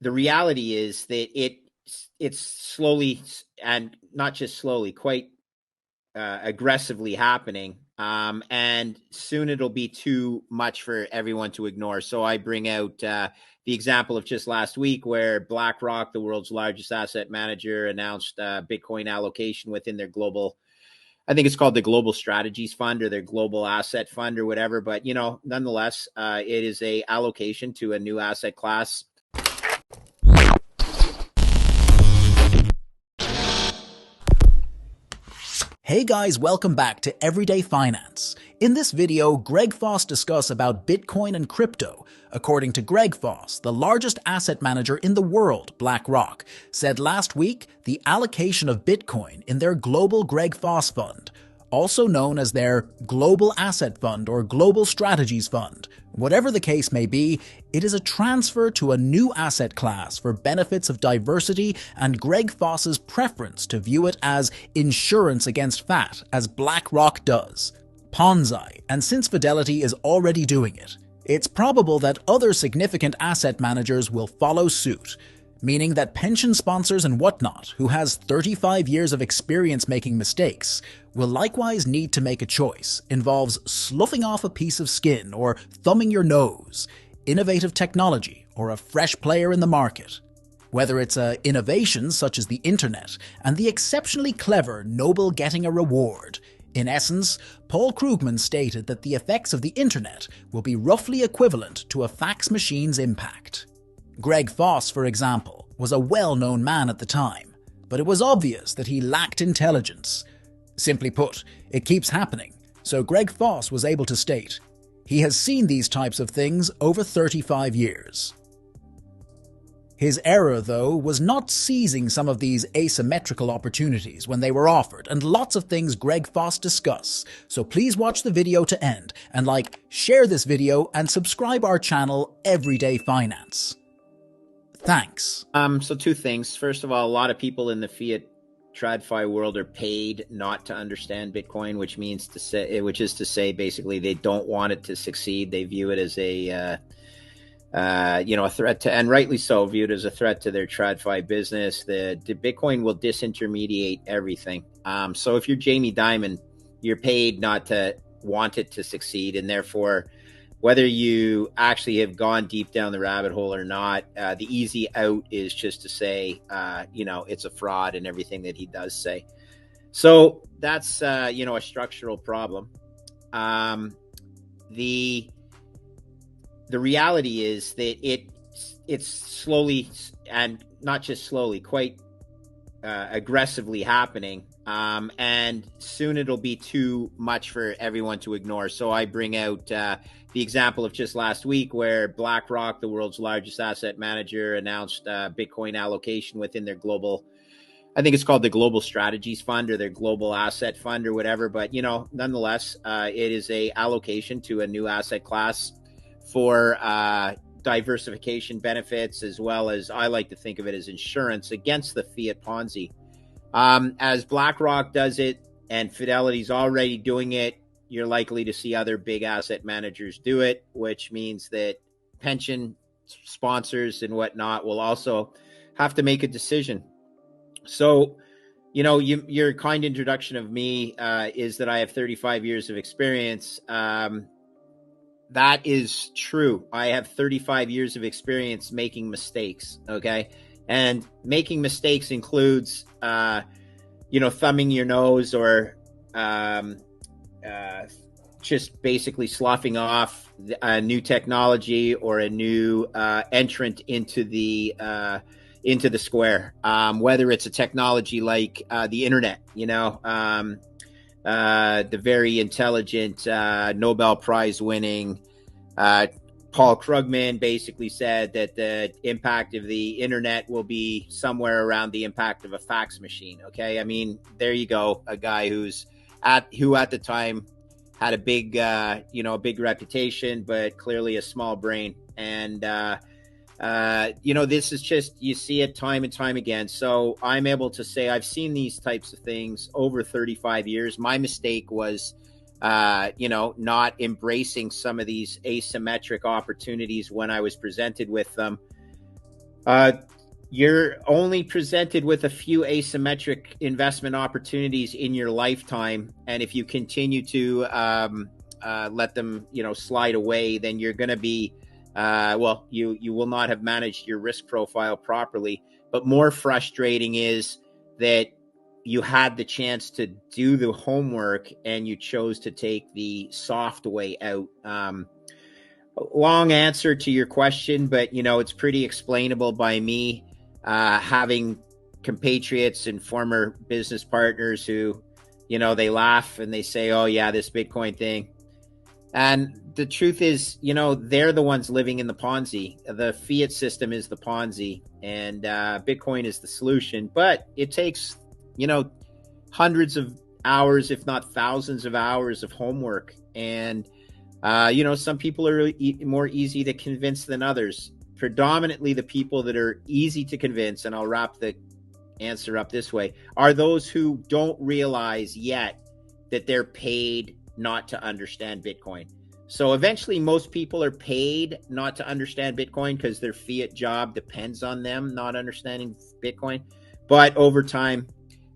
the reality is that it's slowly, and not just slowly, quite aggressively happening. And soon it'll be too much for everyone to ignore. So I bring out the example of just last week where BlackRock, the world's largest asset manager, announced Bitcoin allocation within their global, I think it's called the Global Strategies Fund or their Global Asset Fund or whatever. But, nonetheless, it is a allocation to a new asset class. Hey guys, welcome back to Everyday Finance. In this video, Greg Foss discusses about Bitcoin and crypto. According to Greg Foss, the largest asset manager in the world, BlackRock, said last week the allocation of Bitcoin in their Global Greg Foss Fund, also known as their Global Asset Fund or Global Strategies Fund. Whatever the case may be, it is a transfer to a new asset class for benefits of diversity and Greg Foss's preference to view it as insurance against fat, as BlackRock does. Ponzi, and since Fidelity is already doing it, it's probable that other significant asset managers will follow suit, meaning that pension sponsors and whatnot, who has 35 years of experience making mistakes, will likewise need to make a choice. Involves sloughing off a piece of skin or thumbing your nose, innovative technology, or a fresh player in the market. Whether it's innovations such as the internet and the exceptionally clever noble getting a reward. In essence, Paul Krugman stated that the effects of the internet will be roughly equivalent to a fax machine's impact. Greg Foss, for example, was a well-known man at the time, but it was obvious that he lacked intelligence. Simply put, it keeps happening, so Greg Foss was able to state, he has seen these types of things over 35 years. His error, though, was not seizing some of these asymmetrical opportunities when they were offered, and lots of things Greg Foss discuss. So please watch the video to end, and share this video, and subscribe our channel, Everyday Finance. Thanks. So two things. First of all, a lot of people in the fiat TradFi world are paid not to understand Bitcoin, which is to say, basically, they don't want it to succeed. They view it as a threat to, and rightly so, viewed as a threat to their TradFi business. The Bitcoin will disintermediate everything. So if you're Jamie Dimon, you're paid not to want it to succeed, and therefore, whether you actually have gone deep down the rabbit hole or not, the easy out is just to say, it's a fraud and everything that he does say. So that's, a structural problem. The reality is that it's slowly, and not just slowly, quite aggressively happening. And soon it'll be too much for everyone to ignore. So I bring out the example of just last week where BlackRock, the world's largest asset manager, announced Bitcoin allocation within their global, I think it's called the Global Strategies Fund or their Global Asset Fund or whatever. But, nonetheless, it is a allocation to a new asset class for diversification benefits, as well as, I like to think of it as insurance against the fiat Ponzi. As BlackRock does it and Fidelity's already doing it, you're likely to see other big asset managers do it, which means that pension sponsors and whatnot will also have to make a decision. So, your kind introduction of me is that I have 35 years of experience. That is true. I have 35 years of experience making mistakes, okay? And making mistakes includes, thumbing your nose or just basically sloughing off a new technology or a new entrant into the square. Whether it's a technology like the internet, the very intelligent Nobel Prize winning Paul Krugman basically said that the impact of the internet will be somewhere around the impact of a fax machine. Okay, I mean, there you go, a guy who at the time had a big big reputation, but clearly a small brain. And this is just, you see it time and time again. So I'm able to say I've seen these types of things over 35 years. My mistake was not embracing some of these asymmetric opportunities when I was presented with them. Uh, you're only presented with a few asymmetric investment opportunities in your lifetime, and if you continue to let them, slide away, then you're going to be, you will not have managed your risk profile properly. But more frustrating is that you had the chance to do the homework and you chose to take the soft way out. Long answer to your question, but it's pretty explainable by me having compatriots and former business partners who, they laugh and they say, "Oh yeah, this Bitcoin thing." And the truth is, they're the ones living in the Ponzi. The fiat system is the Ponzi, and Bitcoin is the solution. But it takes, hundreds of hours, if not thousands of hours of homework. And, some people are more easy to convince than others. Predominantly the people that are easy to convince, and I'll wrap the answer up this way, are those who don't realize yet that they're paid not to understand Bitcoin. So eventually most people are paid not to understand Bitcoin because their fiat job depends on them not understanding Bitcoin. But over time,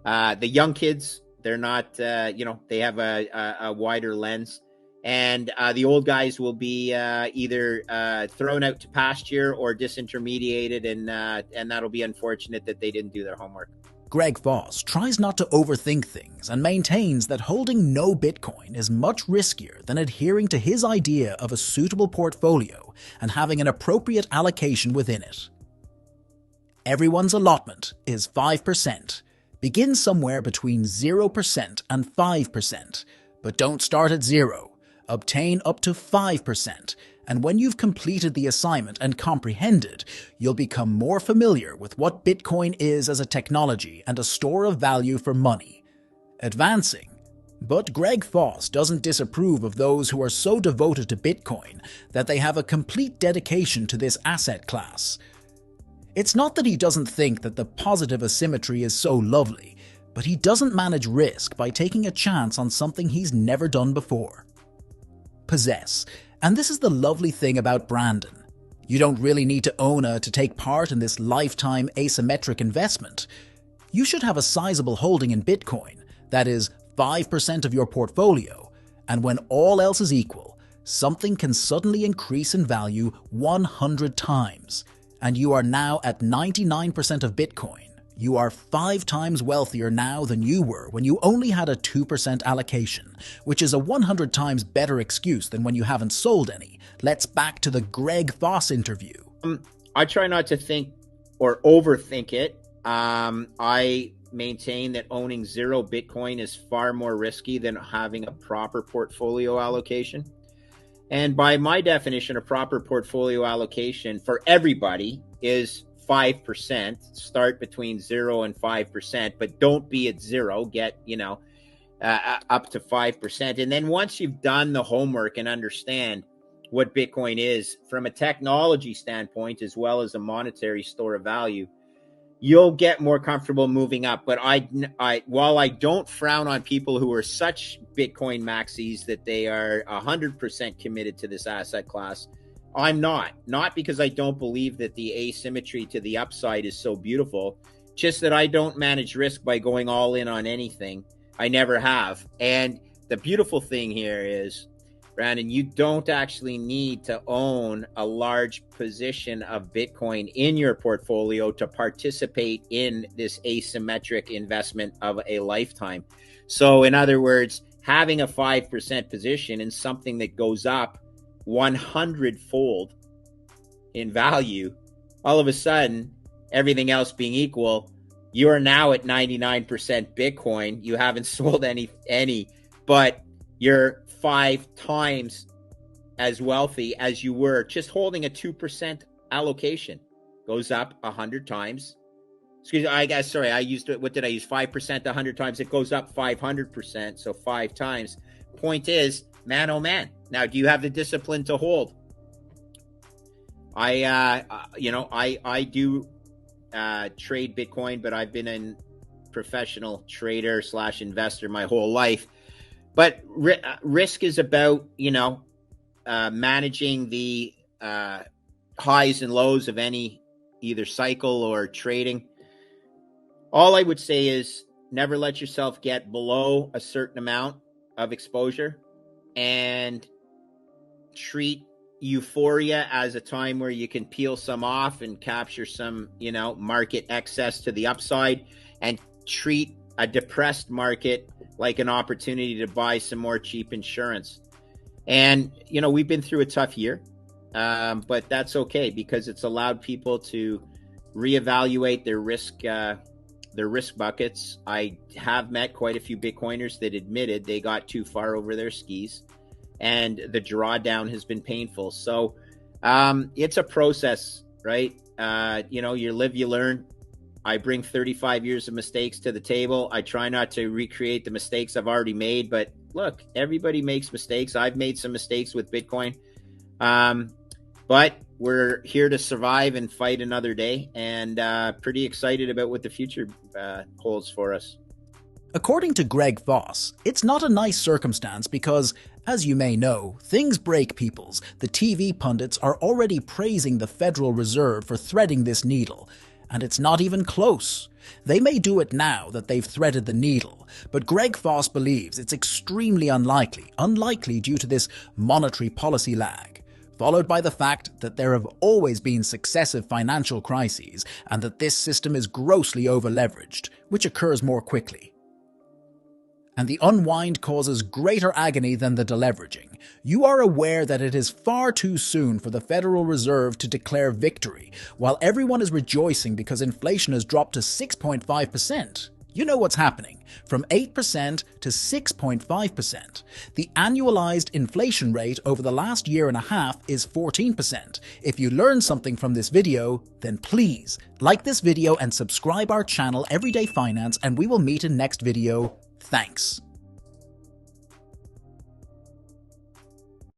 the young kids, they're not, they have a wider lens. And the old guys will be either thrown out to pasture or disintermediated, and that'll be unfortunate that they didn't do their homework. Greg Foss tries not to overthink things and maintains that holding no Bitcoin is much riskier than adhering to his idea of a suitable portfolio and having an appropriate allocation within it. Everyone's allotment is 5%. Begin somewhere between 0% and 5%, but don't start at 0. Obtain up to 5%, and when you've completed the assignment and comprehended, you'll become more familiar with what Bitcoin is as a technology and a store of value for money. Advancing. But Greg Foss doesn't disapprove of those who are so devoted to Bitcoin that they have a complete dedication to this asset class. It's not that he doesn't think that the positive asymmetry is so lovely, but he doesn't manage risk by taking a chance on something he's never done before. Possess. And this is the lovely thing about Brandon. You don't really need to own to take part in this lifetime asymmetric investment. You should have a sizable holding in Bitcoin, that is 5% of your portfolio, and when all else is equal, something can suddenly increase in value 100 times, and you are now at 99% of Bitcoin. You are 5 times wealthier now than you were when you only had a 2% allocation, which is a 100 times better excuse than when you haven't sold any. Let's back to the Greg Foss interview. I try not to think or overthink it. I maintain that owning 0 Bitcoin is far more risky than having a proper portfolio allocation. And by my definition, a proper portfolio allocation for everybody is 5%. Start between 0 and 5%, but don't be at 0. Get, up to 5%. And then once you've done the homework and understand what Bitcoin is from a technology standpoint, as well as a monetary store of value, you'll get more comfortable moving up. But while I don't frown on people who are such Bitcoin maxis that they are 100% committed to this asset class, I'm not because I don't believe that the asymmetry to the upside is so beautiful, just that I don't manage risk by going all in on anything. I never have. And the beautiful thing here is, Brandon, you don't actually need to own a large position of Bitcoin in your portfolio to participate in this asymmetric investment of a lifetime. So in other words, having a 5% position in something that goes up 100-fold in value, all of a sudden, everything else being equal, you are now at 99% Bitcoin. You haven't sold any, but you're 5 times as wealthy as you were just holding a 2% allocation. Goes up 100 times. Excuse me, I used it. What did I use? 5% 100 times. It goes up 500%. So 5 times. Point is, man, oh man. Now, do you have the discipline to hold? I do trade Bitcoin, but I've been a professional trader / investor my whole life. But risk is about, managing the highs and lows of any either cycle or trading. All I would say is never let yourself get below a certain amount of exposure, and treat euphoria as a time where you can peel some off and capture some, market excess to the upside, and treat a depressed market like an opportunity to buy some more cheap insurance. And, we've been through a tough year, but that's okay because it's allowed people to reevaluate their risk buckets. I have met quite a few Bitcoiners that admitted they got too far over their skis, and the drawdown has been painful. So it's a process, right? You live, you learn. I bring 35 years of mistakes to the table. I try not to recreate the mistakes I've already made, but look, everybody makes mistakes. I've made some mistakes with Bitcoin, but we're here to survive and fight another day, and pretty excited about what the future holds for us. According to Greg Foss, it's not a nice circumstance because, as you may know, things break peoples. The TV pundits are already praising the Federal Reserve for threading this needle, and it's not even close. They may do it now that they've threaded the needle, but Greg Foss believes it's extremely unlikely due to this monetary policy lag, followed by the fact that there have always been successive financial crises and that this system is grossly over-leveraged, which occurs more quickly. And the unwind causes greater agony than the deleveraging. You are aware that it is far too soon for the Federal Reserve to declare victory, while everyone is rejoicing because inflation has dropped to 6.5%. You know what's happening, from 8% to 6.5%. The annualized inflation rate over the last year and a half is 14%. If you learned something from this video, then please like this video and subscribe our channel Everyday Finance, and we will meet in next video. Thanks.